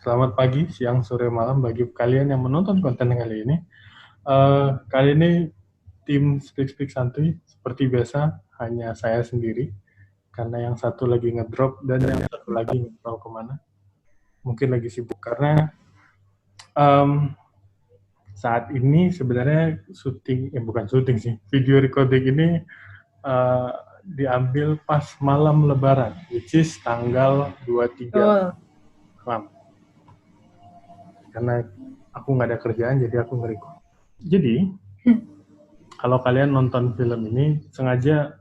Selamat pagi, siang, sore, malam bagi kalian yang menonton konten kali ini. Kali ini tim Speak Speak Santuy seperti biasa hanya saya sendiri karena yang satu lagi ngedrop dan yang satu lagi nggak tahu kemana. Mungkin lagi sibuk karena em, saat ini sebenarnya bukan syuting sih, video recording ini eh, diambil pas malam Lebaran, which is tanggal 23 Betul. malam. Karena aku nggak ada kerjaan, jadi aku nge-record. Jadi, kalau kalian nonton film ini, sengaja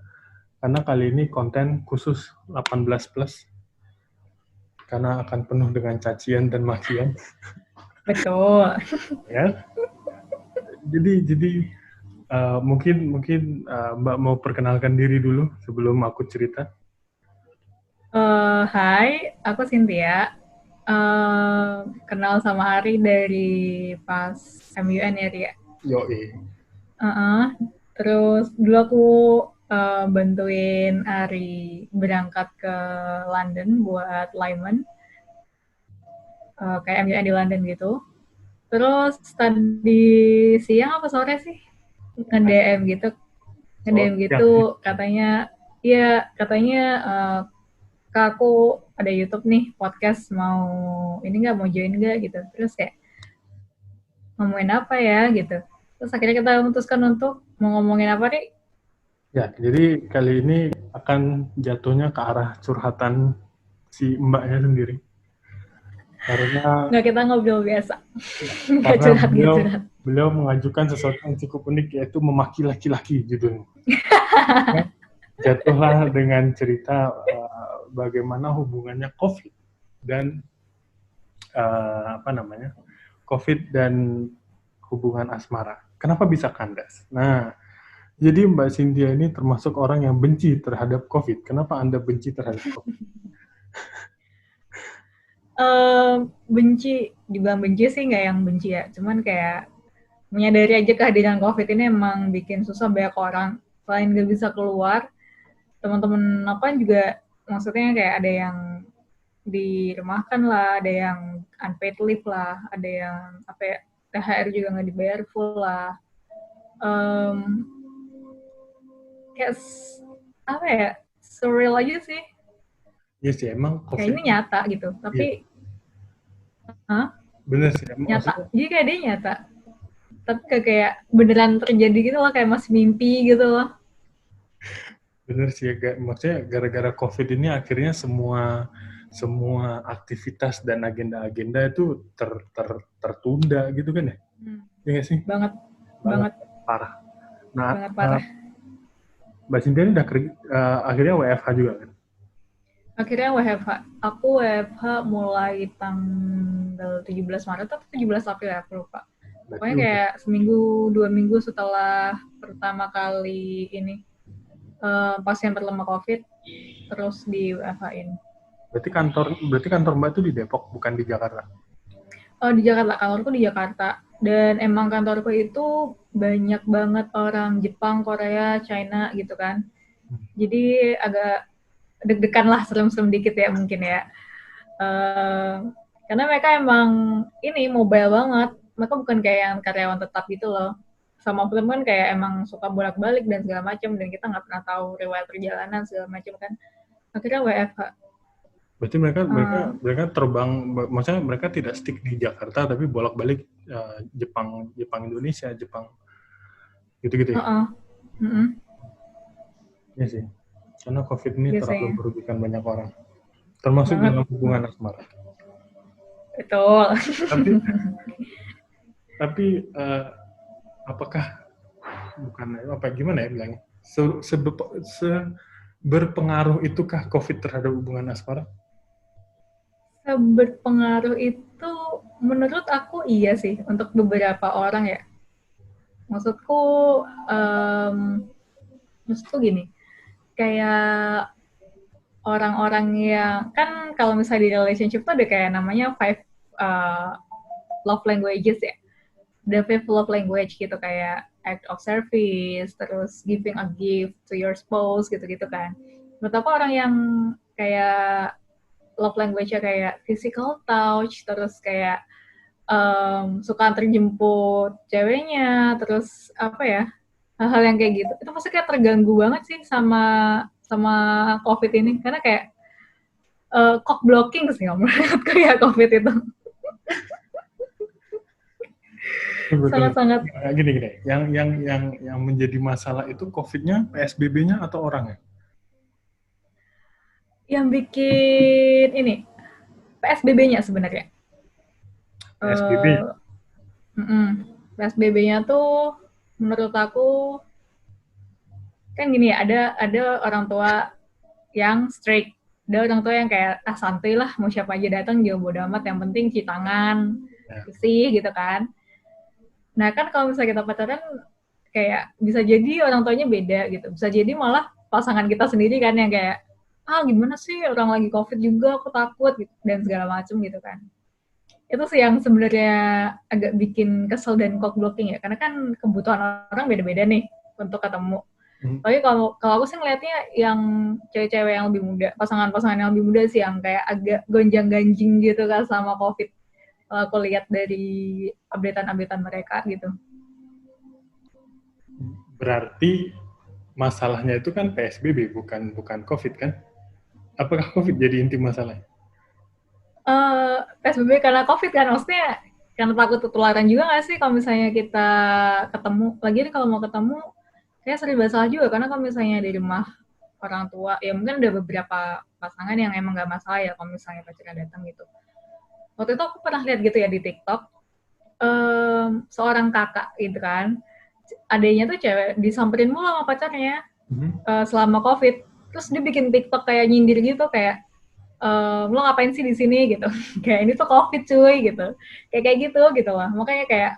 karena kali ini konten khusus 18 plus, karena akan penuh dengan cacian dan makian. Betul. Ya, jadi mungkin Mbak mau perkenalkan diri dulu sebelum aku cerita. Hai, aku Cynthia. Kenal sama Ari dari pas MUN ya, Ria. Yoi. Terus dulu aku bantuin Ari berangkat ke London buat Lyman, kayak MUN di London gitu. Terus tadi siang apa sore sih nge-DM gitu, Oh, ya. katanya, iya katanya Kak, aku ada YouTube nih, podcast, mau join nggak gitu. Terus kayak, ngomongin apa ya gitu. Terus akhirnya kita memutuskan untuk mau ngomongin apa nih? Ya, jadi kali ini akan jatuhnya ke arah curhatan si Mbaknya sendiri. Karena Nggak, kita ngobrol biasa. Nggak karena curhat, nggak beliau curhat. beliau mengajukan sesuatu yang cukup unik, yaitu memaki laki-laki judulnya. Jatuhlah dengan cerita bagaimana hubungannya COVID dan apa namanya, COVID dan hubungan asmara. Kenapa bisa kandas? Nah, jadi Mbak Cynthia ini termasuk orang yang benci terhadap COVID. Kenapa Anda benci terhadap COVID? Benci, dibilang benci sih nggak yang benci ya. Cuman kayak menyadari aja kehadiran COVID ini emang bikin susah banyak orang. Selain nggak bisa keluar, teman-teman aku kan juga, maksudnya kayak ada yang dirumahkan lah, ada yang unpaid leave lah, ada yang apa ya, THR juga nggak dibayar full lah. Um, kayak apa ya, surreal aja sih. Iya sih, emang Kayak COVID ini ini, nyata gitu, iya, tapi bener sih. Emang, nyata. maksudnya, Jadi kayak dia nyata, tapi kayak beneran terjadi gitu loh, kayak masih mimpi gitu loh. bener sih, maksudnya gara-gara COVID ini akhirnya semua semua aktivitas dan agenda-agenda itu tertunda gitu kan ya? Hmm. Iya nggak sih? Banget, Banget, banget, parah. Nah, banget parah. Mbak Cynthia ini udah akhirnya WFH juga kan? Akhirnya WFH. Aku WFH mulai tanggal 17 Maret atau 17 April ya, aku lupa. Berarti Pokoknya udah, kayak seminggu, 2 minggu setelah pertama kali ini pasien pertama COVID, terus di WFH-in. berarti kantor Mbak itu di Depok, bukan di Jakarta. Di Jakarta, kantorku di Jakarta. Dan emang kantorku itu banyak banget orang Jepang, Korea, China gitu kan. Jadi agak deg-degan lah, serem-serem dikit ya mungkin ya. Karena mereka emang ini mobile banget. Mereka bukan kayak yang karyawan tetap gitu loh. Sama pun kan kayak emang suka bolak-balik dan segala macam, dan kita nggak pernah tahu riwayat perjalanan segala macam kan. Akhirnya WFH. Berarti mereka mereka Uh, mereka terbang, maksudnya mereka tidak stick di Jakarta tapi bolak-balik Jepang Jepang Indonesia, Jepang gitu-gitu ya. uh-uh. Uh-uh. Iya sih. Karena COVID ini terlalu Biasanya merugikan banyak orang, termasuk banget, dalam hubungan asmara. betul. Tapi tapi apakah bukan apa gimana ya bilangnya? Berpengaruh itukah COVID terhadap hubungan asmara? Berpengaruh itu menurut aku iya sih untuk beberapa orang ya. Maksudku, um, maksudku gini, kayak orang-orang yang kan, kalau misalnya di relationship tuh ada kayak namanya five uh, love languages ya. Ada five love language gitu, kayak act of service, terus giving a gift to your spouse gitu-gitu kan. Menurut aku orang yang kayak love language-nya kayak physical touch, terus kayak suka antar jemput ceweknya, terus apa ya, hal-hal yang kayak gitu, itu pasti kayak terganggu banget sih sama sama COVID ini, karena kayak cock blocking sih menurutku ya COVID itu. Betul. Sangat-sangat. Gini. Yang menjadi masalah itu COVID-nya, PSBB-nya atau orangnya? Yang bikin ini PSBB-nya sebenarnya. PSBB. PSBB-nya tuh menurut aku kan gini ya, ada orang tua yang strict, ada orang tua yang kayak santai lah, mau siapa aja datang juga bodo amat, yang penting cuci tangan, bersih gitu kan. Nah kan kalau misalnya kita pacaran kayak bisa jadi orang tuanya beda gitu, bisa jadi malah pasangan kita sendiri kan yang kayak gimana sih orang lagi COVID juga, aku takut gitu, dan segala macem gitu kan. Itu sih yang sebenarnya agak bikin kesel dan cock blocking ya, karena kan kebutuhan orang beda-beda nih untuk ketemu. Tapi kalau aku sih ngelihatnya yang cewek-cewek yang lebih muda, pasangan-pasangan yang lebih muda sih yang kayak agak gonjang-ganjing gitu kan sama COVID. Kalau aku lihat dari updatean-updatean mereka gitu. Berarti masalahnya itu kan PSBB, bukan COVID kan? Apakah COVID jadi inti masalahnya? PSBB karena COVID kan, maksudnya karena takut ketularan juga nggak sih kalau misalnya kita ketemu. Lagian kalau mau ketemu, kayak sering masalah juga, karena kalau misalnya di rumah orang tua, ya mungkin ada beberapa pasangan yang emang nggak masalah ya kalau misalnya pacarnya datang gitu. Waktu itu aku pernah lihat gitu ya di TikTok, seorang kakak gitu kan, adanya tuh cewek disamperin mulu sama pacarnya selama COVID. Terus dia bikin TikTok kayak nyindir gitu, kayak lo ngapain sih di sini gitu. Kayak ini tuh COVID cuy gitu. Kayak gitu lah. Makanya kayak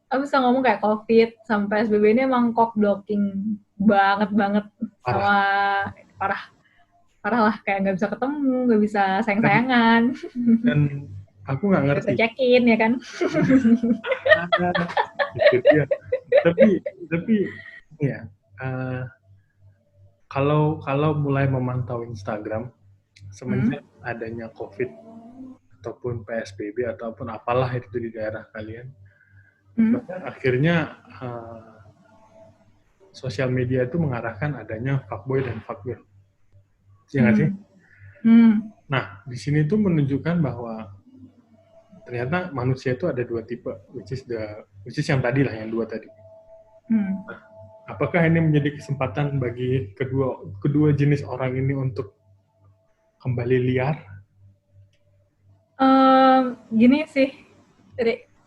aku bisa ngomong kayak COVID sampai PSBB ini emang cock blocking banget sama parah lah, kayak nggak bisa ketemu, nggak bisa sayang-sayangan. Dan aku nggak ngerti. Bisa check-in ya kan. Gitu dia. Tapi ya kalau mulai memantau Instagram semenjak adanya COVID ataupun PSBB ataupun apalah itu di daerah kalian, akhirnya sosial media itu mengarahkan adanya fuckboy dan fuckgirl. Iya nggak sih? Nah, di sini tuh menunjukkan bahwa ternyata manusia itu ada dua tipe, which is yang tadi lah, yang dua tadi. Nah, apakah ini menjadi kesempatan bagi kedua jenis orang ini untuk kembali liar? Gini sih,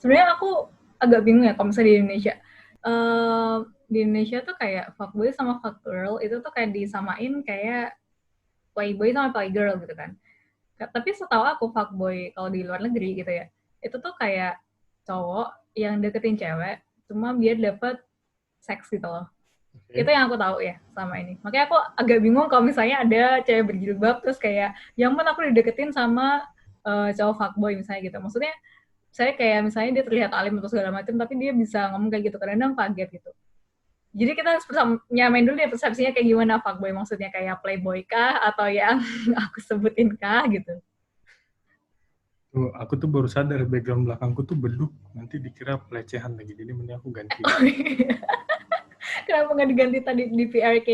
sebenarnya aku agak bingung ya kalau misalnya di Indonesia. Di Indonesia tuh kayak fuckboy sama fuckgirl itu tuh kayak disamain kayak playboy sama playgirl gitu kan. Tapi setahu aku fuckboy kalau di luar negeri gitu ya, itu tuh kayak cowok yang deketin cewek cuma biar dapet seks gitu loh. Okay. Itu yang aku tahu ya sama ini. Makanya aku agak bingung kalau misalnya ada cewek berjilbab terus kayak yang mana aku dideketin sama cowok fuckboy misalnya gitu. Maksudnya saya kayak misalnya dia terlihat alim atau segala macam, tapi dia bisa ngomong kayak gitu, kadang-kadang kaget gitu. Jadi kita harus nyamain dulu ya persepsinya kayak gimana fuckboy, maksudnya kayak playboy kah atau yang aku sebutin kah gitu. Tuh, aku tuh baru sadar background belakangku tuh beduk, nanti dikira pelecehan lagi, jadi mending aku ganti. Oh, iya. Kenapa nggak diganti tadi di PRK?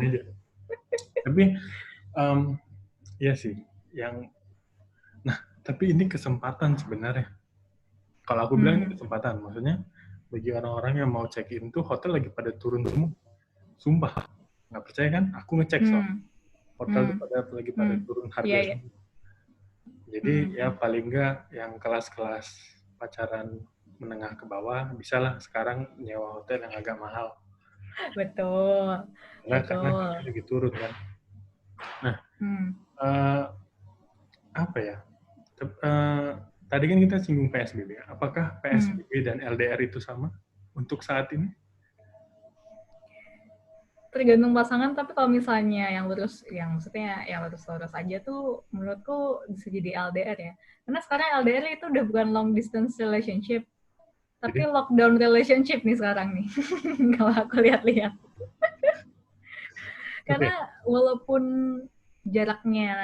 aja. Tapi ya sih, tapi ini kesempatan sebenarnya. Kalau aku bilang ini kesempatan, maksudnya bagi orang-orang yang mau check-in tuh hotel lagi pada turun semua. Sumpah, nggak percaya kan? Aku ngecek hotel tuh lagi pada turun harga. Yeah. Jadi ya paling nggak yang kelas-kelas pacaran menengah ke bawah bisalah sekarang nyewa hotel yang agak mahal. Betul. Karena lagi turun kan. Nah, apa ya? Tadi kan kita singgung PSBB. Apakah PSBB dan LDR itu sama untuk saat ini? Tergantung pasangan, tapi kalau misalnya yang lurus aja tuh menurutku bisa jadi LDR ya. Karena sekarang LDR itu udah bukan long distance relationship, Tapi Jadi, lockdown relationship nih sekarang nih, kalau aku lihat-lihat. oke. Okay. Karena walaupun jaraknya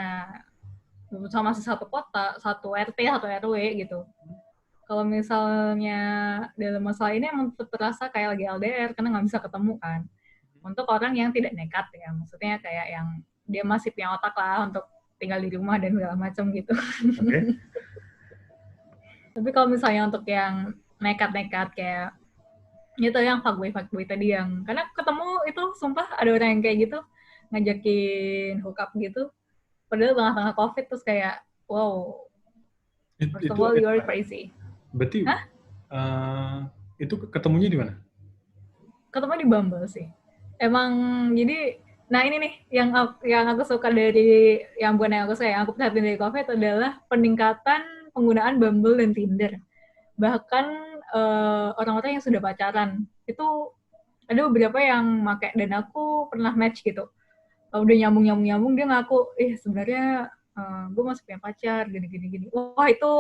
sama satu kota, satu RT, satu RW gitu. Kalau misalnya dalam masalah ini emang terasa kayak lagi LDR karena nggak bisa ketemu kan. Untuk orang yang tidak nekat ya, maksudnya kayak yang dia masih punya otak lah untuk tinggal di rumah dan segala macam gitu. Oke. Okay. Tapi kalau misalnya untuk yang nekat-nekat kayak itu yang fuckboy tadi yang karena ketemu itu sumpah ada orang yang kayak gitu ngajakin hookup gitu padahal tengah-tengah covid terus kayak wow first of Itu all you're crazy. berarti Hah? itu ketemunya di mana? Ketemu di Bumble sih emang jadi nah ini nih yang aku suka dari yang bukan yang aku suka yang aku perhatiin dari covid adalah peningkatan penggunaan Bumble dan Tinder bahkan orang-orang yang sudah pacaran itu ada beberapa yang make dan aku pernah match gitu udah nyambung dia ngaku sebenarnya gue masih punya pacar gini wah itu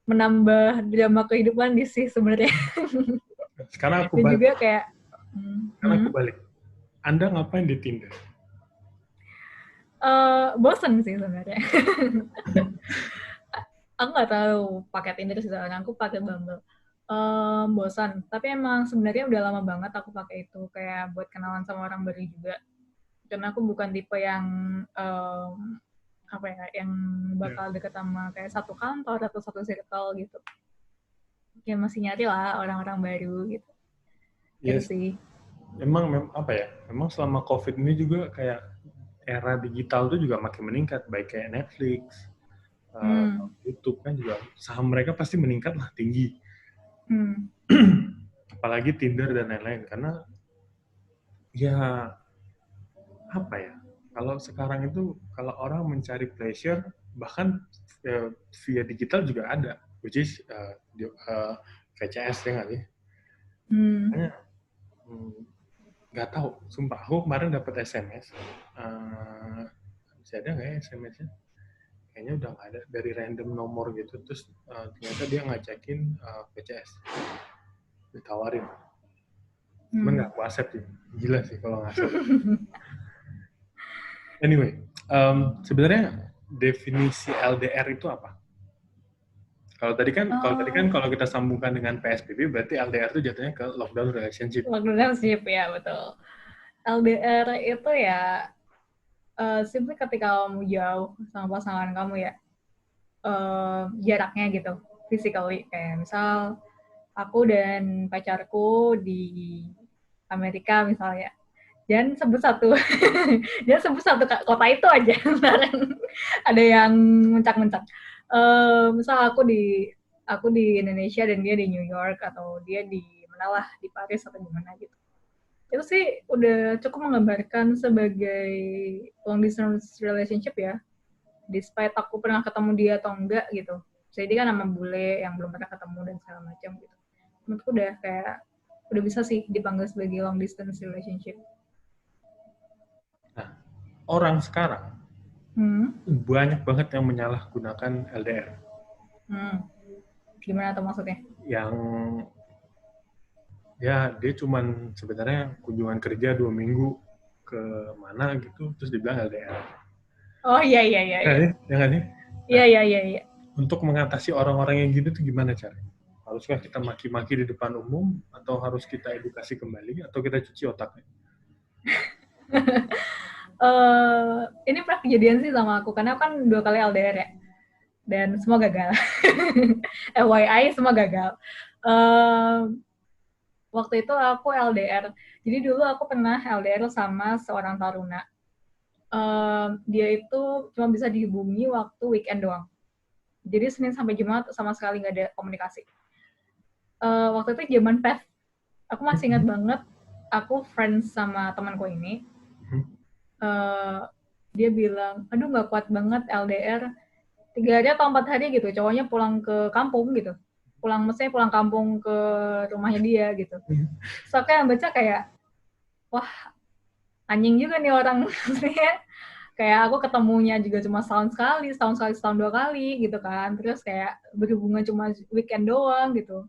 menambah drama kehidupan di sih sebenarnya Sekarang aku dan balik. juga kayak Sekarang aku balik. Anda ngapain di Tinder? bosen sih sebenarnya aku nggak tahu pakai Tinder sih sekarang aku pakai Bumble bosan tapi emang sebenarnya udah lama banget aku pakai itu kayak buat kenalan sama orang baru juga karena aku bukan tipe yang apa ya yang Ya. bakal deket sama kayak satu kantor atau satu circle gitu ya masih nyari lah orang-orang baru gitu itu Yes. sih. Apa ya? Memang selama COVID ini juga kayak era digital itu juga makin meningkat, baik kayak Netflix, YouTube kan juga saham mereka pasti meningkat lah tinggi. Apalagi Tinder dan lain-lain karena ya apa ya? Kalau sekarang itu kalau orang mencari pleasure bahkan via digital juga ada, which is VCS ya nggak sih? Makanya nggak tahu, sumpah aku kemarin dapat SMS, masih ada nggak ya SMS-nya? Kayaknya udah nggak ada dari random nomor gitu, terus ternyata dia ngajakin VCS, ditawarin, cuman nggak aku accept sih, gila sih kalau nggak accept. Anyway, sebenarnya definisi LDR itu apa? Kalau tadi kan kalau kita sambungkan dengan PSBB berarti LDR itu jatuhnya ke lockdown relationship. Relationship ya betul. LDR itu ya simply ketika kamu jauh sama pasangan kamu ya jaraknya gitu physically kayak misal aku dan pacarku di Amerika misalnya jangan sebut satu jangan sebut satu kota itu aja ada yang mencak-mencak misal aku di Indonesia dan dia di New York atau dia di mana lah di Paris atau di mana gitu itu sih udah cukup menggambarkan sebagai long distance relationship ya despite aku pernah ketemu dia atau enggak gitu jadi kan sama bule yang belum pernah ketemu dan segala macam gitu menurutku udah kayak udah bisa sih dipanggil sebagai long distance relationship. Nah, orang sekarang banyak banget yang menyalahgunakan LDR. Gimana tuh maksudnya? Yang ya dia cuman sebenarnya kunjungan kerja 2 minggu ke mana gitu, terus dibilang LDR. Oh iya. Ya nggak sih? Iya. Untuk mengatasi orang-orang yang gitu tuh gimana caranya? Haruskah kita maki-maki di depan umum, atau harus kita edukasi kembali, atau kita cuci otaknya? Ini pernah kejadian sih sama aku karena kan 2 kali LDR ya dan semua gagal. FYI semua gagal. Waktu itu aku LDR. Jadi dulu aku pernah LDR sama seorang taruna. Dia itu cuma bisa dihubungi waktu weekend doang. Jadi Senin sampai Jumat sama sekali nggak ada komunikasi. Waktu itu zaman PET. Aku masih ingat banget, aku friends sama temanku ini. Dia bilang, aduh nggak kuat banget LDR. 3 hari atau 4 hari gitu, cowoknya pulang ke kampung gitu. Maksudnya pulang kampung ke rumahnya dia gitu. Terus aku yang baca kayak, wah anjing juga nih orang. Maksudnya kayak aku ketemunya juga cuma setahun sekali, setahun 2 kali gitu kan. Terus kayak berhubungan cuma weekend doang gitu.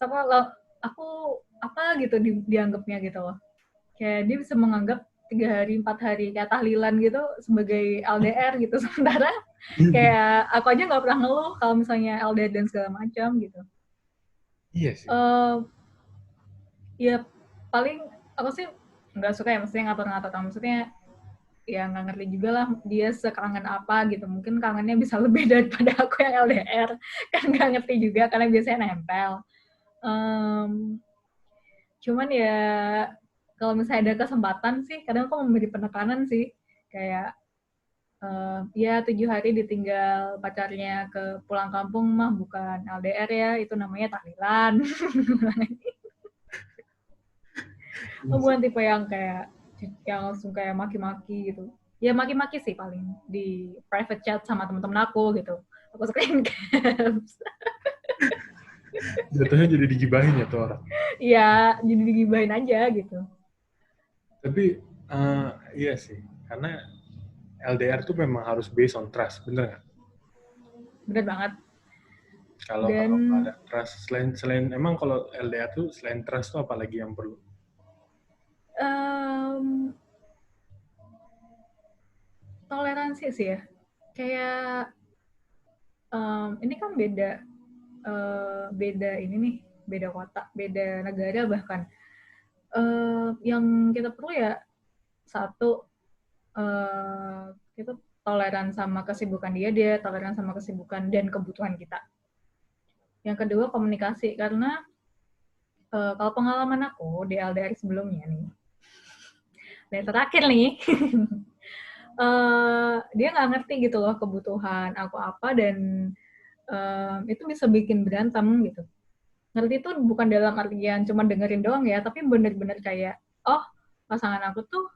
apa aku apa gitu dianggapnya gitu loh. Kayak dia bisa menganggap 3 hari 4 hari kayak tahlilan gitu sebagai LDR gitu. Sementara kayak aku aja nggak pernah ngeluh kalau misalnya LDR dan segala macam gitu. Iya sih. Ya paling aku sih nggak suka ya maksudnya ngatur-ngatur, maksudnya ya nggak ngerti juga lah dia sekangen apa gitu, mungkin kangennya bisa lebih daripada aku yang LDR kan nggak ngerti juga karena biasanya nempel. Cuman ya kalau misalnya ada kesempatan sih kadang aku memberi penekanan sih, kayak ya 7 hari ditinggal pacarnya ke pulang kampung mah bukan LDR ya, itu namanya tahlilan. Iya Oh, sih. bukan tipe yang kayak yang langsung kayak maki-maki gitu. Ya maki-maki sih paling di private chat sama teman-teman aku gitu. Aku screen caps. Jatuhnya jadi digibahin ya tuh orang. Ya jadi digibahin aja gitu. Tapi iya sih, karena LDR tuh memang harus based on trust, bener nggak? Bener banget. Kalau Dan nggak ada trust, selain emang kalau LDR tuh selain trust tuh apalagi yang perlu? um, toleransi sih ya. Kayak ini kan beda ini nih, beda kota, beda negara bahkan. Yang kita perlu ya satu, kita toleran sama kesibukan dia toleran sama kesibukan dan kebutuhan kita. Yang kedua komunikasi, karena kalau pengalaman aku di LDR sebelumnya nih, dan terakhir nih, dia nggak ngerti gitu loh kebutuhan aku apa, dan itu bisa bikin berantem gitu. Ngerti itu bukan dalam artian cuma dengerin doang ya, tapi bener-bener kayak, oh pasangan aku tuh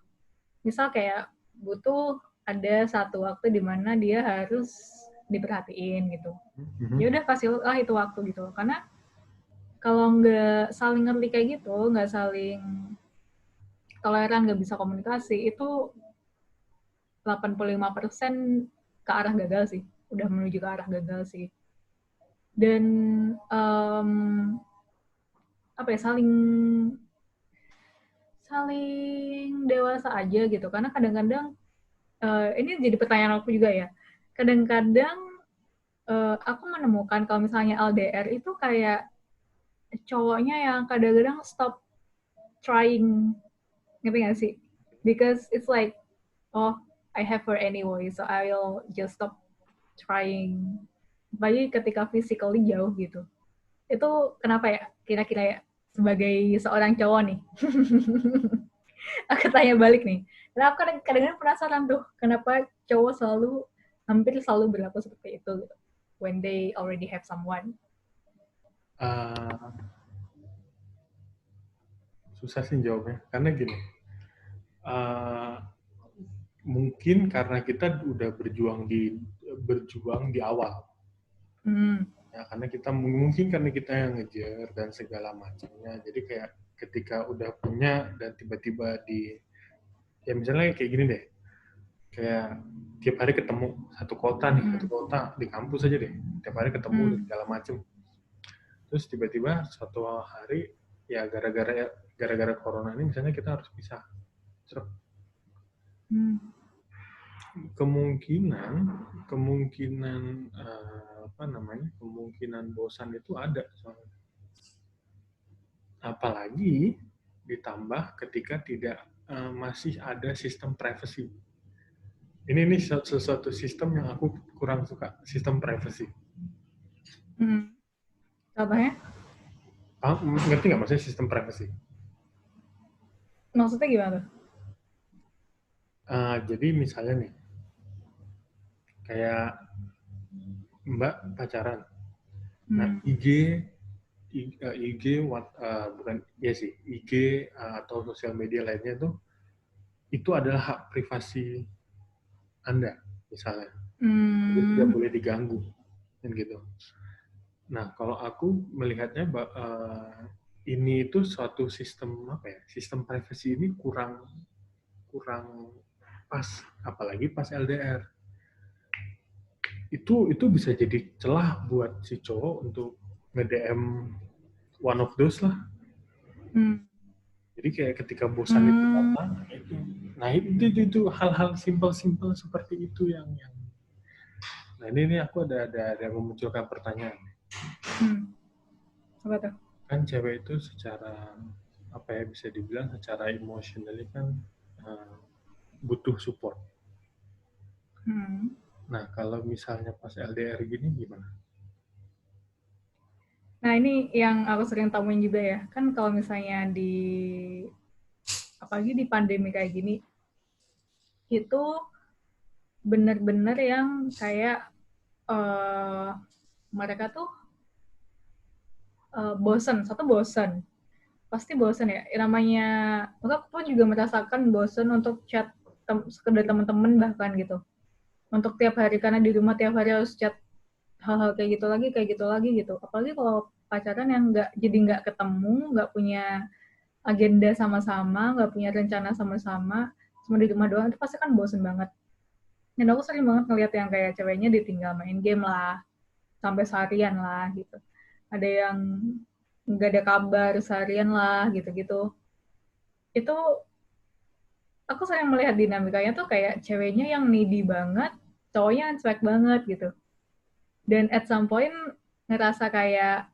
misal kayak butuh ada satu waktu di mana dia harus diperhatiin gitu. Ya udah kasih lah itu waktu gitu. Karena kalau nggak saling ngerti kayak gitu, nggak saling toleran, nggak bisa komunikasi, itu 85% ke arah gagal sih. Udah menuju ke arah gagal sih. Dan apa ya, saling saling dewasa aja gitu. Karena kadang-kadang ini jadi pertanyaan aku juga ya. Kadang-kadang aku menemukan kalau misalnya LDR itu kayak cowoknya yang kadang-kadang stop trying, ngerti gak sih? Because it's like, oh, I have her anyway, so I'll just stop trying. Apalagi ketika physically jauh gitu. Itu kenapa ya? Kira-kira ya, sebagai seorang cowok nih. Aku tanya balik nih. Karena aku kadang-kadang penasaran tuh, kenapa cowok hampir selalu berlaku seperti itu gitu, when they already have someone. Uh, Susah sih jawabnya, karena gini, uh, mungkin karena kita udah berjuang di awal, ya karena kita mungkin karena kita yang ngejar dan segala macamnya, jadi kayak ketika udah punya dan tiba-tiba ya misalnya kayak gini deh, kayak tiap hari ketemu satu kota nih, satu kota di kampus aja deh, tiap hari ketemu dan segala macam, terus tiba-tiba suatu hari ya gara-gara corona ini misalnya kita harus pisah. Kemungkinan apa namanya, kemungkinan bosan itu ada soalnya. Apalagi ditambah ketika tidak masih ada sistem privacy. Ini sesuatu sistem yang aku kurang suka, sistem privacy. Contohnya? Ngerti nggak maksudnya sistem privacy? Maksudnya gimana tuh? Jadi misalnya nih, kayak Mbak pacaran, nah IG bukan ya sih, IG atau sosial media lainnya tuh itu adalah hak privasi Anda misalnya, itu tidak boleh diganggu kan gitu. Nah kalau aku melihatnya ini itu suatu sistem apa ya, sistem privasi ini kurang kurang pas, apalagi pas LDR. Itu bisa jadi celah buat si cowok untuk nge-DM one of those lah. Hmm. Jadi kayak ketika bosan itu datang, itu hal-hal simpel seperti itu yang nah ini aku ada memunculkan pertanyaan. Apa tuh? Kan cewek itu secara apa ya, bisa dibilang secara emosionally kan butuh support. Nah kalau misalnya pas LDR gini gimana? Nah ini yang aku sering temuin juga ya, kan kalau misalnya apalagi di pandemi kayak gini, itu benar-benar yang kayak mereka tuh bosen pasti bosen ya. Namanya, aku pun juga merasakan bosen untuk chat sekedar teman-teman bahkan gitu. Untuk tiap hari, karena di rumah tiap hari harus chat hal-hal kayak gitu lagi gitu. Apalagi kalau pacaran yang jadi nggak ketemu, nggak punya agenda sama-sama, nggak punya rencana sama-sama, cuma di rumah doang, itu pasti kan bosen banget. Dan aku sering banget ngeliat yang kayak ceweknya ditinggal main game lah, sampai seharian lah gitu. Ada yang nggak ada kabar seharian lah gitu-gitu. Itu aku sering melihat dinamikanya tuh kayak ceweknya yang needy banget, cowoknya yang cuek banget gitu. Dan at some point ngerasa kayak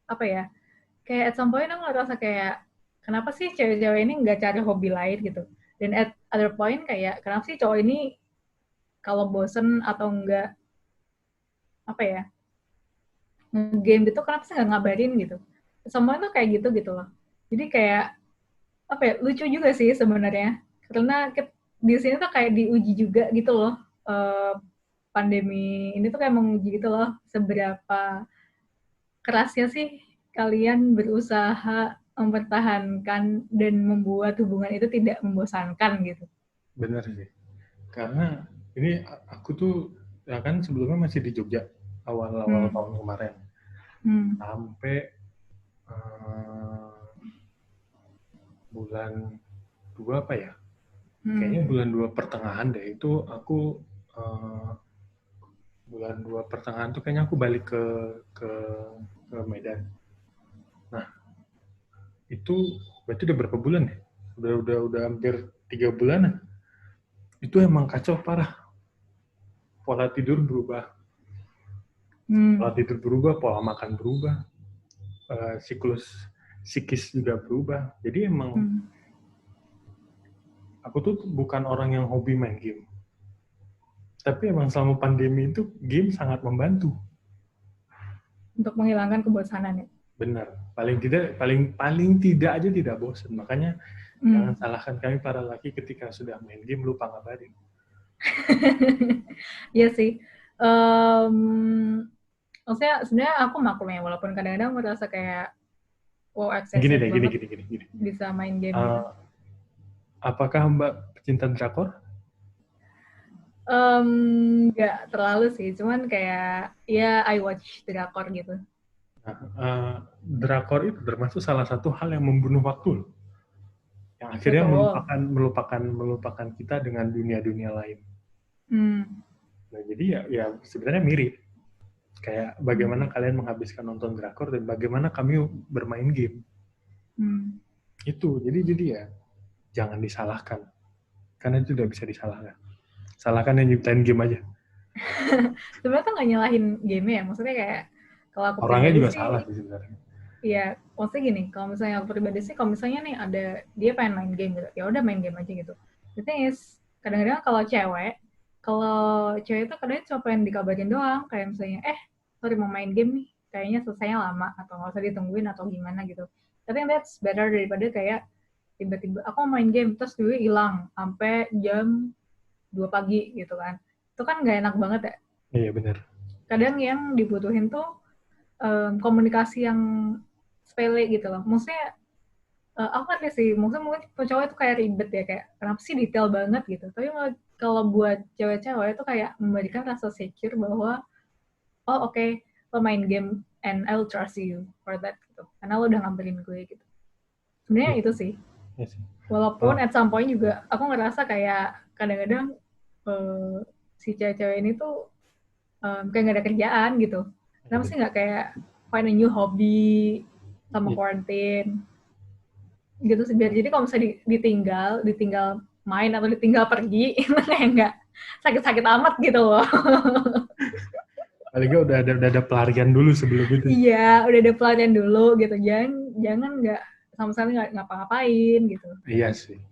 apa ya? Kayak at some point aku ngerasa kayak kenapa sih cewek-cewek ini nggak cari hobi lain gitu. Dan at other point kayak kenapa sih cowok ini kalau bosen atau enggak apa ya, game gitu kenapa sih nggak ngabarin gitu. Semua tuh kayak gitu loh. Jadi kayak apa ya, lucu juga sih sebenarnya, karena di sini tuh kayak diuji juga gitu loh, pandemi ini tuh kayak menguji gitu loh seberapa kerasnya sih kalian berusaha mempertahankan dan membuat hubungan itu tidak membosankan gitu. Bener sih, karena ini aku tuh ya kan sebelumnya masih di Jogja awal-awal tahun kemarin sampai bulan 2 apa ya? Kayaknya bulan 2 pertengahan deh itu aku bulan 2 pertengahan tuh kayaknya aku balik ke Medan. Nah, itu berarti udah berapa bulan ya? Udah hampir 3 bulanan. Itu emang kacau parah. Pola tidur berubah. Pola makan berubah. Siklus psikis juga berubah. Jadi emang aku tuh bukan orang yang hobi main game. Tapi emang selama pandemi itu game sangat membantu. Untuk menghilangkan kebosanan ya. Benar. Paling tidak aja tidak bosan. Makanya jangan salahkan kami para laki ketika sudah main game lupa ngabarin. Iya sih. Maksudnya sebenarnya aku maklum ya, walaupun kadang-kadang merasa kayak wow, eksesif banget Gini. bisa main game gitu. Apakah Mbak pecinta drakor? Nggak terlalu sih, cuman kayak ya I watch drakor gitu. Nah, drakor itu termasuk salah satu hal yang membunuh waktu loh. Yang akhirnya melupakan kita dengan dunia-dunia lain. Nah, jadi ya sebenarnya mirip. Kayak bagaimana kalian menghabiskan nonton drakor dan bagaimana kami bermain game. Itu, jadi ya jangan disalahkan. Karena itu tidak bisa disalahkan. Salahkan yang nyiptain game aja. Sebenarnya tuh nggak nyalahin game ya, maksudnya kayak kalau aku orangnya pribadi juga sih, salah sih sebenarnya. Iya, maksudnya gini, kalau misalnya aku pribadi sih, kalau misalnya nih ada dia pengen main game gitu, ya udah main game aja gitu. The thing is, kadang-kadang kalau cewek itu kadang cuma pengen dikabarin doang, kayak misalnya, sorry mau main game nih, kayaknya selesainya lama atau nggak usah ditungguin atau gimana gitu. I think that's better daripada kayak tiba-tiba aku mau main game terus dulu hilang sampai jam 2 pagi gitu kan. Itu kan nggak enak banget ya. Iya benar. Kadang yang dibutuhin tuh komunikasi yang sepele gitu loh. Maksudnya aku ngerti sih, mungkin cowok itu kayak ribet ya, kayak kenapa sih detail banget gitu. Tapi kalau buat cewek-cewek itu kayak memberikan rasa secure bahwa oh oke, lo main game and I'll trust you for that gitu. Karena lo udah ngambilin gue gitu. Sebenarnya itu sih. Yes. Walaupun at some point juga aku ngerasa kayak kadang-kadang si cewek-cewek ini tuh kayak gak ada kerjaan gitu. Kenapa sih nggak kayak find a new hobby sama quarantine gitu sih, biar jadi kalau misalnya ditinggal main atau ditinggal pergi kayak nggak sakit-sakit amat gitu loh. Paling nggak udah ada pelarian dulu sebelum itu. Iya, udah ada pelatihan dulu gitu, jangan nggak sama sekali nggak ngapa-ngapain gitu. Iya sih.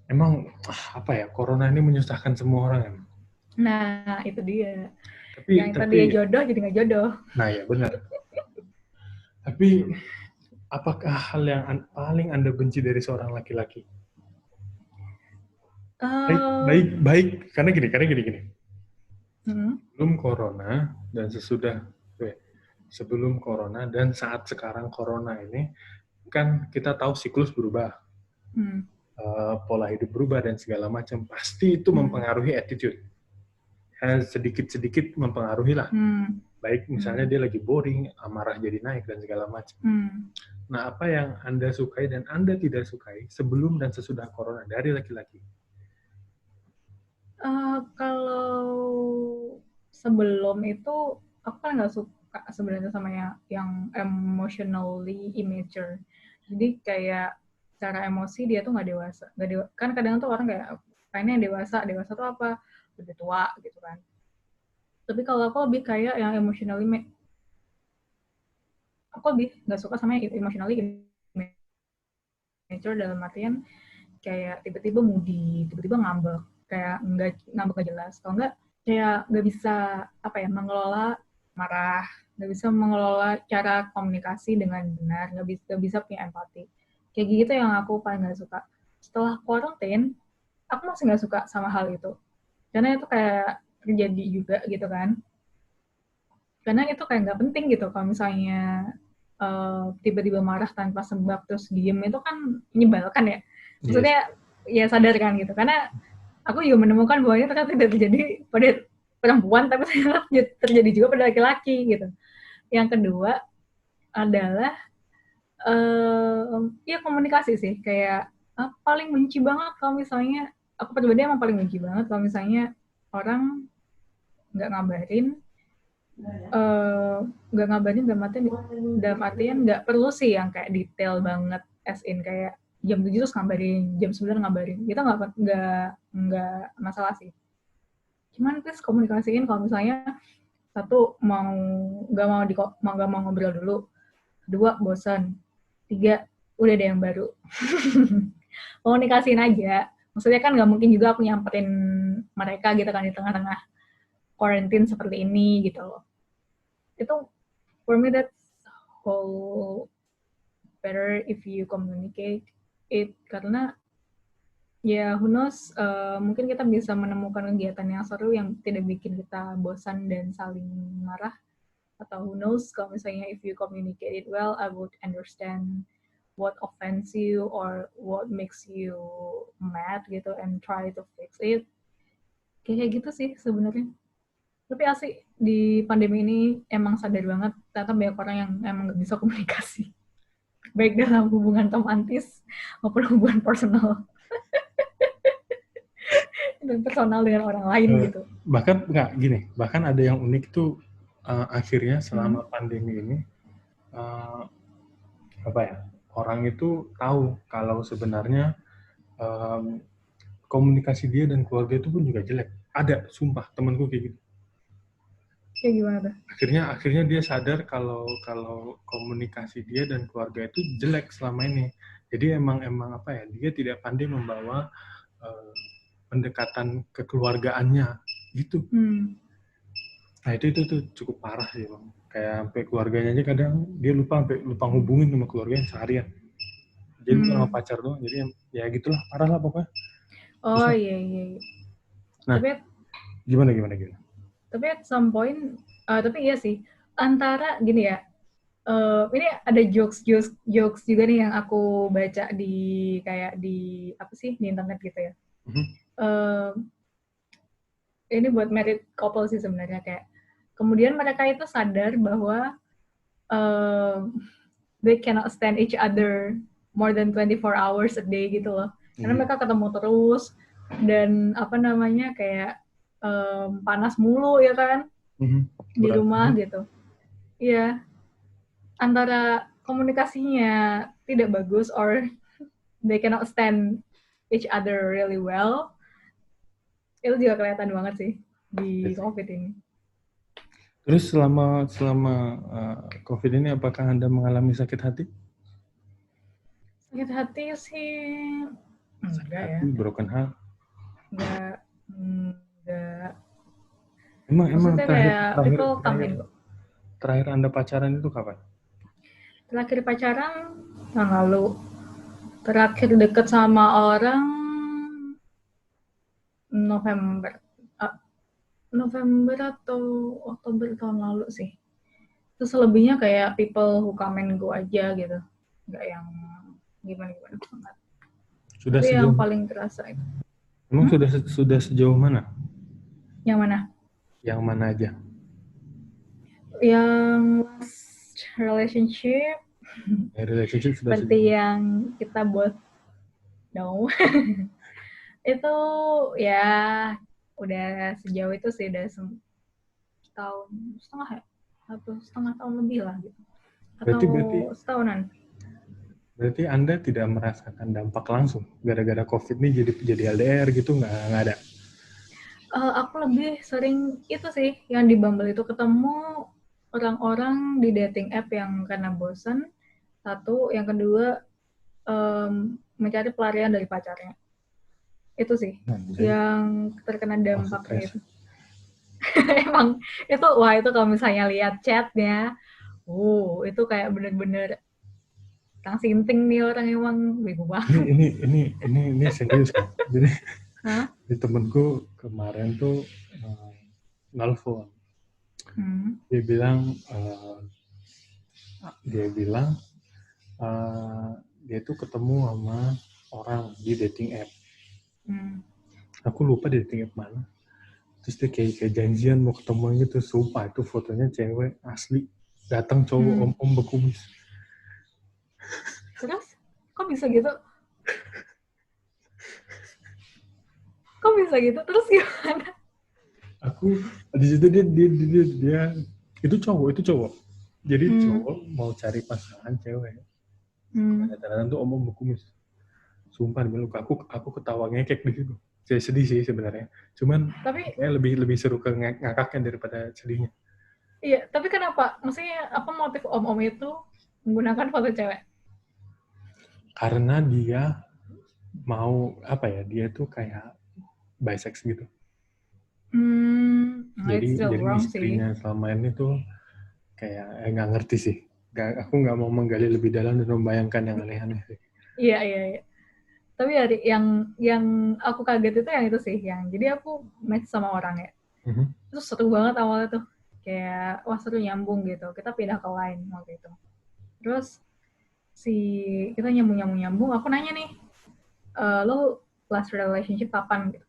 Emang apa ya, corona ini menyusahkan semua orang kan. Nah itu dia, yang Tapi tadi jodoh jadi nggak jodoh. nah ya benar. Tapi apakah hal yang paling Anda benci dari seorang laki-laki? Baik, karena gini. Sebelum corona dan sebelum corona dan saat sekarang corona ini, kan kita tahu siklus berubah, pola hidup berubah dan segala macam. Pasti itu mempengaruhi attitude. Sedikit-sedikit mempengaruhi lah. Baik misalnya dia lagi boring, amarah jadi naik dan segala macam. Nah, apa yang Anda sukai dan Anda tidak sukai sebelum dan sesudah corona dari laki-laki? Kalau sebelum itu aku kan nggak suka sebenarnya sama yang emotionally immature. Jadi kayak cara emosi dia tuh nggak dewasa. Kan kadang tuh orang kayak pengennya dewasa tuh apa? Lebih tua gitu kan. Tapi kalau aku lebih kayak yang emotionally aku lebih nggak suka sama yang emotionally immature dalam artian kayak tiba-tiba moody, tiba-tiba ngambek, kayak nggak ngambek nggak jelas. Kalau nggak kayak nggak bisa mengelola marah, nggak bisa mengelola cara komunikasi dengan benar, nggak bisa punya empati. Kayak gitu yang aku paling nggak suka. Setelah quarantine, aku masih nggak suka sama hal itu, karena itu kayak terjadi juga gitu kan. Karena itu kayak nggak penting gitu. Kalau misalnya tiba-tiba marah tanpa sebab terus diem itu kan menyebalkan ya. Maksudnya ya sadar kan gitu. Karena aku juga menemukan bahwa ini ternyata tidak terjadi pada perempuan, tapi ternyata terjadi juga pada laki-laki gitu. Yang kedua adalah ya komunikasi sih. Kayak paling benci banget kalau misalnya, aku pribadi emang paling benci banget kalau misalnya orang nggak ngabarin, nggak ngabarin dalam artian nggak perlu sih yang kayak detail banget, as in kayak jam 7 terus ngabarin, jam 9 ngabarin, kita nggak masalah sih. Cuman please komunikasiin kalau misalnya satu nggak mau ngobrol dulu, dua bosan, tiga udah ada yang baru. Komunikasiin aja. Maksudnya kan nggak mungkin juga aku nyamperin mereka gitu kan di tengah-tengah quarantine seperti ini gitu loh. Itu for me that's whole better if you communicate it, karena ya who knows, mungkin kita bisa menemukan kegiatan yang seru yang tidak bikin kita bosan dan saling marah, atau who knows kalau misalnya if you communicate it well, I would understand what offends you or what makes you mad gitu and try to fix it. Kayak gitu sih sebenarnya. Tapi asli di pandemi ini emang sadar banget ternyata banyak orang yang emang nggak bisa komunikasi, baik dalam hubungan romantis maupun hubungan personal dan personal dengan orang lain gitu. Bahkan ada yang unik tuh, akhirnya selama pandemi ini orang itu tahu kalau sebenarnya komunikasi dia dan keluarga itu pun juga jelek. Ada, sumpah temanku kayak gitu. Kayak gimana tuh? Akhirnya dia sadar kalau komunikasi dia dan keluarga itu jelek selama ini. Jadi emang dia tidak pandai membawa pendekatan kekeluargaannya gitu. Nah itu cukup parah sih bang. Kayak sampai keluarganya aja kadang dia lupa hubungin sama keluarganya seharian. Jadi sama pacar doang. Jadi ya gitulah, parah lah pokoknya. Oh iya. Nah, tapi gimana? Tapi at some point, tapi iya sih, antara gini ya, ini ada jokes juga nih yang aku baca di internet gitu ya. Ini buat married couple sih sebenarnya, kayak kemudian mereka itu sadar bahwa they cannot stand each other more than 24 hours a day gitu loh. Karena mereka ketemu terus dan kayak panas mulu ya kan di rumah gitu. Iya. antara komunikasinya tidak bagus or they cannot stand each other really well, itu juga kelihatan banget sih di COVID ini. Terus selama COVID ini apakah Anda mengalami sakit hati? Sakit hati sih enggak ya. Broken heart? Enggak. Emang Maksudnya kayak people come and go. Terakhir Anda pacaran itu kapan? Terakhir pacaran tahun lalu. Terakhir deket sama orang November atau Oktober tahun lalu sih. Terus selebihnya kayak people who come and go aja gitu. Nggak yang gimana-gimana banget. Sudah Tapi sejauh yang paling terasa itu. Emang sudah sejauh mana? Yang mana? Yang mana aja? Yang last relationship. Relationship sudah seperti yang kita both know. Itu ya udah sejauh itu sih, udah setahun setengah ya, 1,5 tahun lebih lah gitu, atau berarti setahunan. Berarti Anda tidak merasakan dampak langsung gara-gara COVID ini jadi LDR gitu, nggak ada? Aku lebih sering itu sih yang di Bumble itu ketemu orang-orang di dating app yang karena bosan, satu, yang kedua mencari pelarian dari pacarnya. Itu sih yang terkena dampaknya itu. Emang itu, wah itu kalau misalnya lihat chatnya, itu kayak bener-bener tang sinting nih orang, emang bego banget. Ini serius kan? Jadi di temenku kemarin tuh nelfon. Dia bilang dia tuh ketemu sama orang di dating app. Aku lupa di dating app mana. Terus dia kayak janjian mau ketemu gitu. Sumpah itu fotonya cewek asli. Datang cowok om berkumis. Terus kok bisa gitu? Kok bisa gitu? Terus gimana? Aku di situ dia itu cowok. Jadi cowok mau cari pasangan cewek. Kadang-kadang tuh om berkumis. Sumpah bilang aku ketawa ngekek di situ. Saya sedih sih sebenarnya. Cuman tapi lebih seru ke ngakaknya daripada sedihnya. Iya, tapi kenapa? Maksudnya apa motif om-om itu menggunakan foto cewek? Karena dia mau dia tuh kayak bisex gitu. Jadi istrinya selama ini tuh kayak nggak ngerti sih. Aku nggak mau menggali lebih dalam dan membayangkan yang aneh-aneh sih. Iya. Tapi yang aku kaget itu yang itu sih, yang jadi aku match sama orang ya. Terus seru banget awalnya tuh. Kayak wah seru, nyambung gitu. Kita pindah ke line waktu itu. Terus kita nyambung. Aku nanya nih, lo last relationship kapan gitu?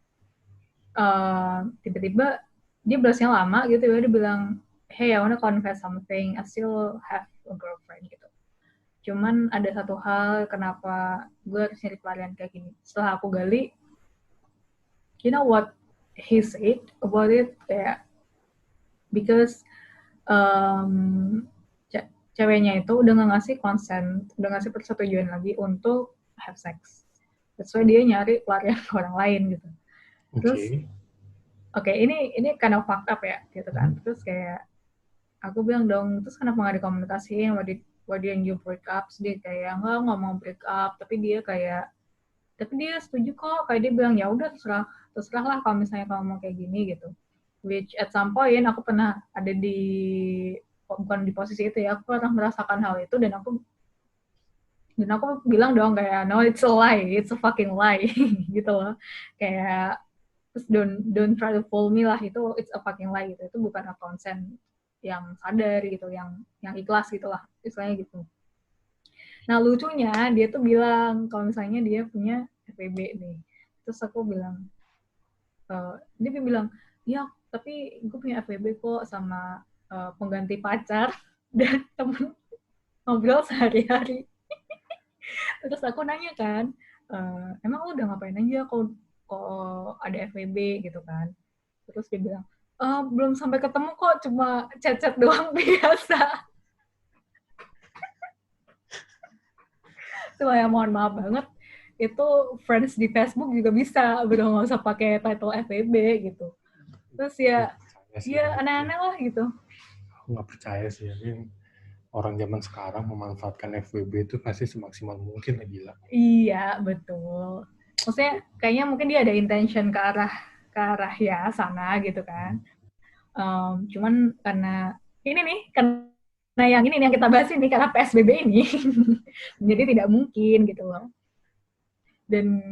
Tiba-tiba dia balasnya lama gitu ya, dia bilang, hey, I wanna confess something, I still have a girlfriend gitu. Cuman ada satu hal kenapa gue harus nyari pelarian kayak gini. Setelah aku gali, you know what he said about it, kayak because ceweknya itu udah nggak ngasih consent, udah ngasih persetujuan lagi untuk have sex. That's why dia nyari pelarian ke orang lain gitu. Terus ini kind of fucked up ya gitu kan. Terus kayak aku bilang dong, terus kenapa nggak dikomunikasiin, why didn't you break up? Dia kayak nggak mau break up, tapi dia setuju kok. Kayak dia bilang ya udah terserah lah kalau misalnya kamu mau kayak gini gitu. Which at some point aku pernah ada bukan di posisi itu ya, aku pernah merasakan hal itu, dan aku bilang dong kayak no, it's a lie, it's a fucking lie gitu loh. Kayak terus don't try to fool me lah, itu it's a fucking lie gitu. Itu bukan a consent yang sadar gitu, yang ikhlas gitu lah istilahnya gitu. Nah lucunya dia tuh bilang kalau misalnya dia punya FWB nih. Terus aku bilang, dia bilang ya tapi gue punya FWB kok sama pengganti pacar dan temen ngobrol sehari-hari. Terus aku nanya kan, emang lu udah ngapain aja kok ada FWB gitu kan. Terus dia bilang, belum sampai ketemu kok, cuma chat-chat doang biasa. cuma ya mohon maaf banget, itu friends di Facebook juga bisa, udah nggak usah pakai title FWB gitu. Terus Nggak ya, percaya sih ya aneh-aneh lah gitu. aku nggak percaya sih. Ini orang zaman sekarang memanfaatkan FWB itu pasti semaksimal mungkin lah, gila. Iya, betul. Maksudnya kayaknya mungkin dia ada intention ke arah ya sana gitu kan. Cuman karena ini nih, karena yang ini nih yang kita bahas ini, karena PSBB ini, jadi tidak mungkin gitu loh. Dan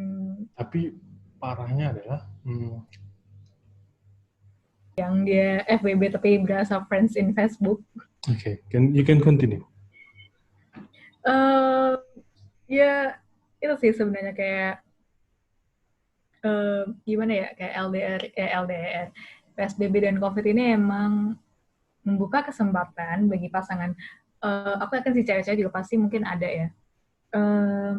Tapi parahnya adalah yang dia FWB tapi berasa friends in Facebook. okay, you can continue. Ya itu sih sebenarnya kayak gimana ya, kayak LDR, PSBB dan COVID ini emang membuka kesempatan bagi pasangan. Aku yakin sih cewek-cewek juga pasti mungkin ada ya,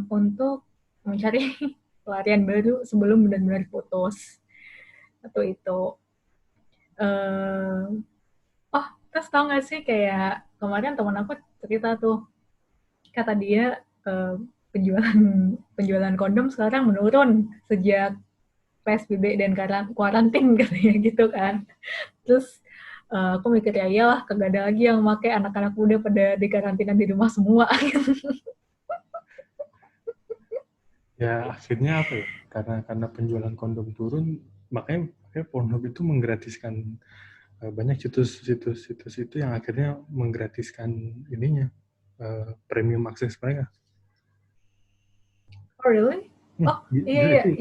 untuk mencari pelarian baru sebelum benar-benar putus atau itu. Oh, terus tau gak sih kayak kemarin teman aku cerita tuh, kata dia penjualan penjualan kondom sekarang menurun sejak PSBB dan kuarantin katanya gitu kan. Terus aku mikir ya iyalah, kagak ada lagi yang pakai, anak-anak muda pada dikarantina di rumah semua. Ya akhirnya apa ya? Karena penjualan kondom turun, makanya Pornhub itu menggratiskan banyak situs itu yang akhirnya menggratiskan ininya premium akses mereka. Oh really? Oh iya iya, Itu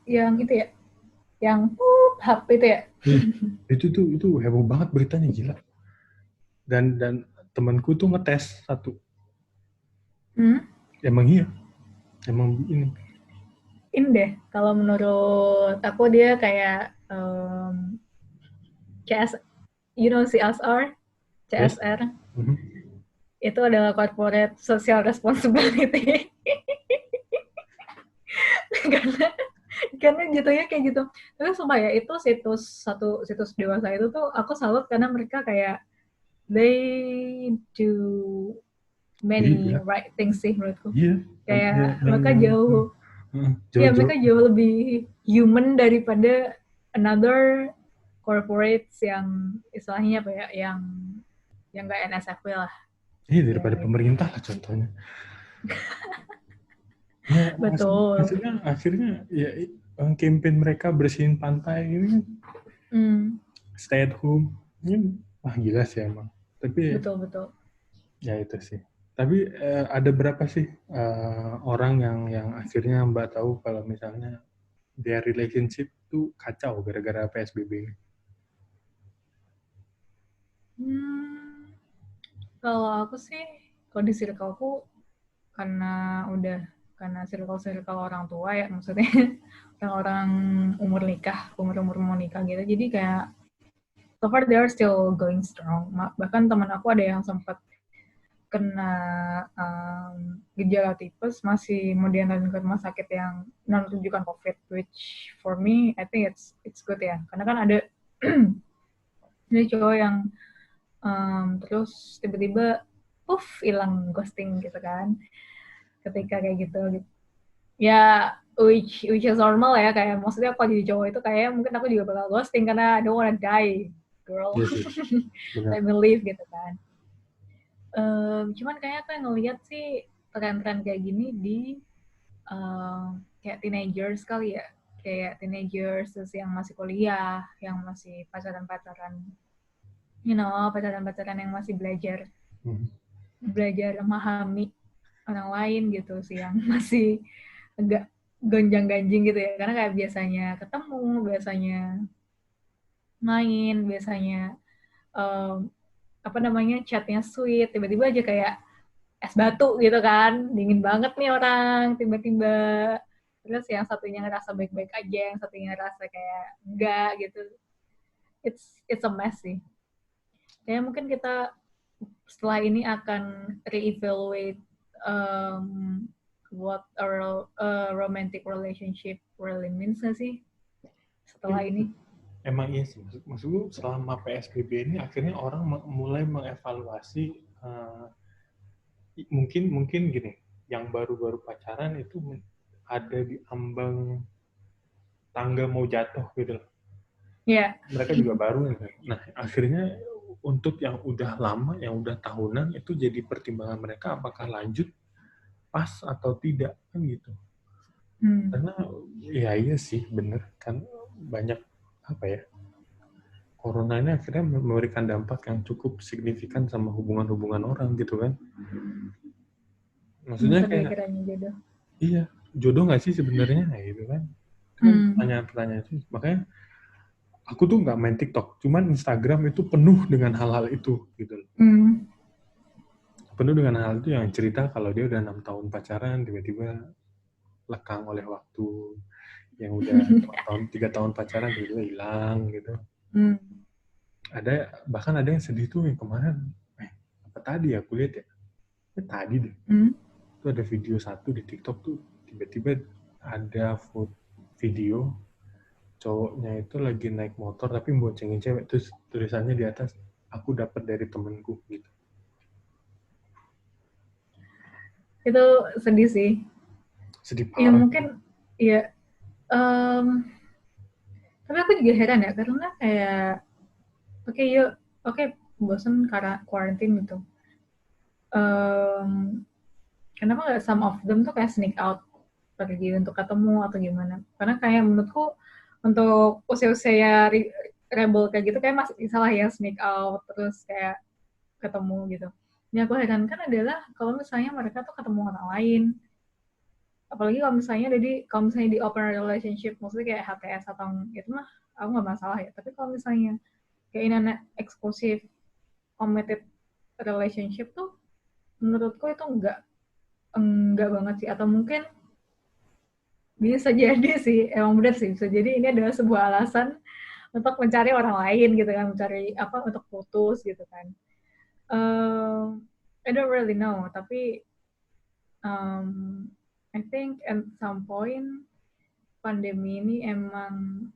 yang itu ya, yang hap itu ya. itu heboh banget beritanya, gila. Dan temanku tuh ngetes satu. Emang iya, emang ini. Ini deh, kalau menurut aku dia kayak CS, you know CSR, Yes. CSR itu adalah corporate social responsibility. karena karena jatuhnya kayak gitu. Tapi sumpah ya, itu situs dewasa itu tuh aku salut karena mereka kayak they do many Iya, right things sih menurutku. iya. Kayak Yang mereka jauh, ya jauh-jauh. mereka jauh lebih human daripada another corporates yang istilahnya apa ya, yang nggak NSFW lah. Iya, Ya, daripada pemerintah lah contohnya. Ya, betul. akhirnya ya campaign mereka bersihin pantai ini stay at home. Ini wah gila sih emang. Tapi Betul. ya itu sih. Tapi ada berapa sih orang yang akhirnya Mbak tahu kalau misalnya their relationship tuh kacau gara-gara PSBB ini? Kalau aku sih, kalau di circleku, karena circle orang tua ya, maksudnya orang-orang umur mau nikah gitu, jadi kayak so far they are still going strong. Bahkan teman aku ada yang sempat kena gejala tipes, masih mau diantarin ke rumah sakit yang non rujukan COVID, which for me I think it's good ya, karena kan ada ini cowok yang terus tiba-tiba hilang, ghosting gitu kan, ketika kayak gitu ya, which is normal ya, kayak maksudnya kalau jadi cowok itu kayak mungkin aku juga bakal ghosting karena I don't wanna die girl. Iya sih, benar. Let me live gitu kan. Cuman kayak aku yang ngeliat sih tren-tren kayak gini di kayak teenagers kali ya, kayak teenagers terus yang masih kuliah, yang masih pacaran-pacaran, pacaran-pacaran yang masih belajar memahami orang lain gitu sih, yang masih agak gonjang-ganjing gitu ya, karena kayak biasanya ketemu, biasanya main, biasanya chatnya sweet, tiba-tiba aja kayak es batu gitu kan, dingin banget nih orang tiba-tiba. Terus yang satunya ngerasa baik-baik aja, yang satunya ngerasa kayak enggak gitu. It's a mess sih. Kayak mungkin kita setelah ini akan reevaluate what a romantic relationship really means gak sih setelah ini. Emang iya sih, maksudku selama PSBB ini akhirnya orang mulai mengevaluasi mungkin gini. yang baru-baru pacaran itu ada di ambang tangga mau jatuh gitu loh. Iya. Mereka juga baru kan. Nah, akhirnya untuk yang udah lama, yang udah tahunan itu jadi pertimbangan mereka apakah lanjut pas atau tidak kan gitu. Karena ya iya sih bener kan banyak apa ya, corona ini akhirnya memberikan dampak yang cukup signifikan sama hubungan-hubungan orang gitu kan. Maksudnya Masa kayak kiranya jodoh. iya jodoh nggak sih sebenarnya gitu kan. Kan pertanyaan-pertanyaan itu makanya aku tuh nggak main TikTok, cuman Instagram itu penuh dengan hal-hal itu gitu loh. Penuh dengan hal itu yang cerita kalau dia udah 6 tahun pacaran tiba-tiba lekang oleh waktu, yang udah 3 tahun pacaran tiba-tiba hilang gitu. Bahkan ada yang sedih tuh yang kemarin apa tadi ya aku lihat ya tadi deh itu ada video satu di TikTok tuh tiba-tiba ada video cowoknya itu lagi naik motor tapi boncengin cewek terus tulisannya di atas aku dapat dari temenku gitu. Itu sedih sih. Sedih Ya parah. mungkin ya tapi aku juga heran ya karena kayak oke, bosan karena quarantine gitu. Kenapa nggak some of them tuh kayak sneak out pergi untuk ketemu atau gimana? Karena kayak menurutku untuk usia-usia rebel kayak gitu kayak masih salah ya sneak out terus kayak ketemu gitu. Yang aku herankan adalah kalau misalnya mereka tuh ketemu orang lain, apalagi kalau misalnya di open relationship, maksudnya kayak HTS atau itu mah aku nggak masalah ya. Tapi kalau misalnya kayak in an exclusive committed relationship tuh menurutku itu enggak banget sih, atau mungkin bisa jadi sih emang benar sih, bisa jadi ini adalah sebuah alasan untuk mencari orang lain gitu kan, mencari apa untuk putus gitu kan. I don't really know, tapi I think at some point pandemi ini emang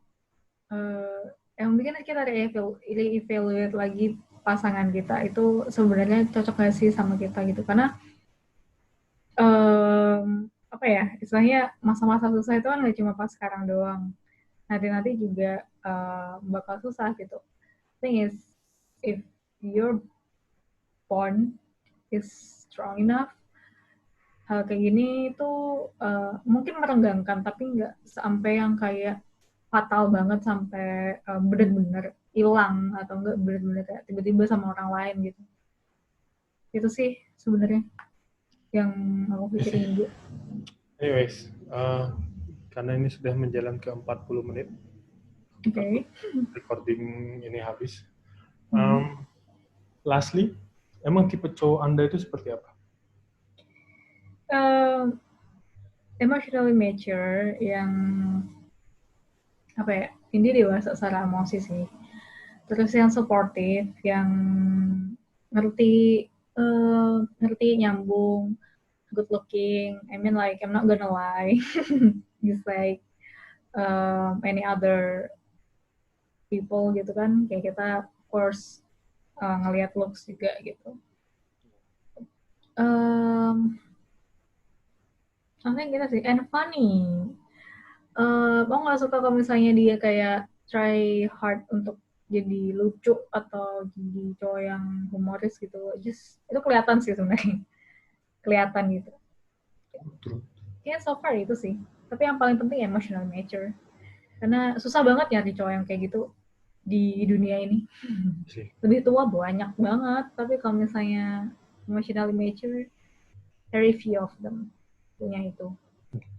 bikin kita re-evaluate lagi pasangan kita itu sebenarnya cocok gak sih sama kita gitu, karena apa ya istilahnya masa-masa susah itu kan gak cuma pas sekarang doang, nanti juga bakal susah gitu. Thing is, if your bond is strong enough, hal kayak gini tuh mungkin merenggangkan tapi nggak sampai yang kayak fatal banget sampai benar-benar hilang atau enggak benar-benar kayak tiba-tiba sama orang lain gitu. Itu sih sebenarnya yang aku pikirin juga. Anyways, karena ini sudah menjalan ke 40 menit. Oke. Recording ini habis. Lastly, emang tipe cowok Anda itu seperti apa? Emotionally mature, yang apa ya, ini dewasa secara emosi sih. Terus yang supportive, yang ngerti nyambung, good looking. I mean like I'm not gonna lie, just like any other people gitu kan, kayak kita of course ngelihat looks juga gitu. Something gitu sih, and funny. Aku nggak suka kalau misalnya dia kayak try hard untuk jadi lucu atau jadi cowok yang humoris gitu. Just itu kelihatan sih sebenarnya, kelihatan gitu. Ya so far itu sih. Tapi yang paling penting emotional mature. Karena susah banget nyari cowok yang kayak gitu di dunia ini. Lebih tua banyak banget, tapi kalau misalnya emotionally mature, very few of them punya itu.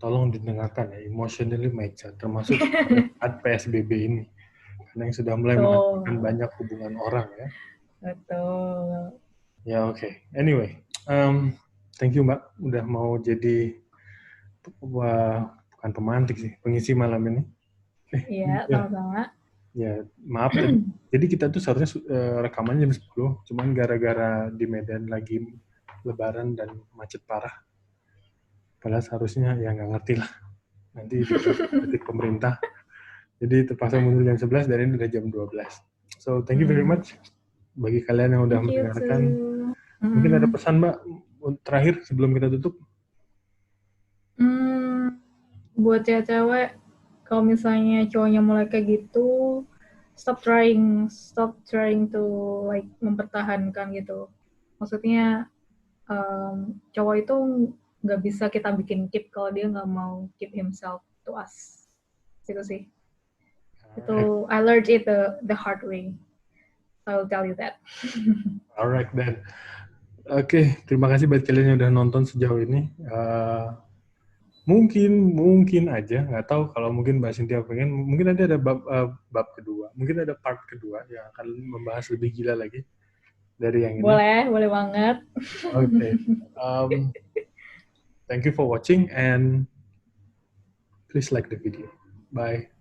Tolong didengarkan ya, emotionally mature, termasuk saat PSBB ini. Karena yang sudah mulai menghasilkan banyak hubungan orang ya. Betul. Ya oke. Anyway, thank you Mbak udah mau jadi bukan pemantik sih, pengisi malam ini. Iya, sama-sama. Ya, maaf tadi. Jadi kita tuh seharusnya rekamannya jam 10, cuman gara-gara di Medan lagi lebaran dan macet parah. Padahal seharusnya ya nggak ngerti lah. Nanti di pemerintah. Jadi terpaksa mundur jam 11 dan ini udah jam 12. So, thank you very much bagi kalian yang udah mendengarkan. Mungkin ada pesan Mbak terakhir sebelum kita tutup? buat cewek-cewek, kalau misalnya cowoknya mulai kayak gitu, stop trying to like mempertahankan gitu. Maksudnya cowok itu nggak bisa kita bikin keep kalau dia nggak mau keep himself to us. Gitu sih. Itu I learned it the hard way. So I will tell you that. Alright then. Oke, terima kasih buat kalian yang udah nonton sejauh ini. Mungkin aja, nggak tahu kalau mungkin Mbak Cynthia pengen, mungkin nanti ada bab kedua, mungkin ada part kedua yang akan membahas lebih gila lagi dari yang ini. Boleh banget. Oke. Thank you for watching and please like the video. Bye.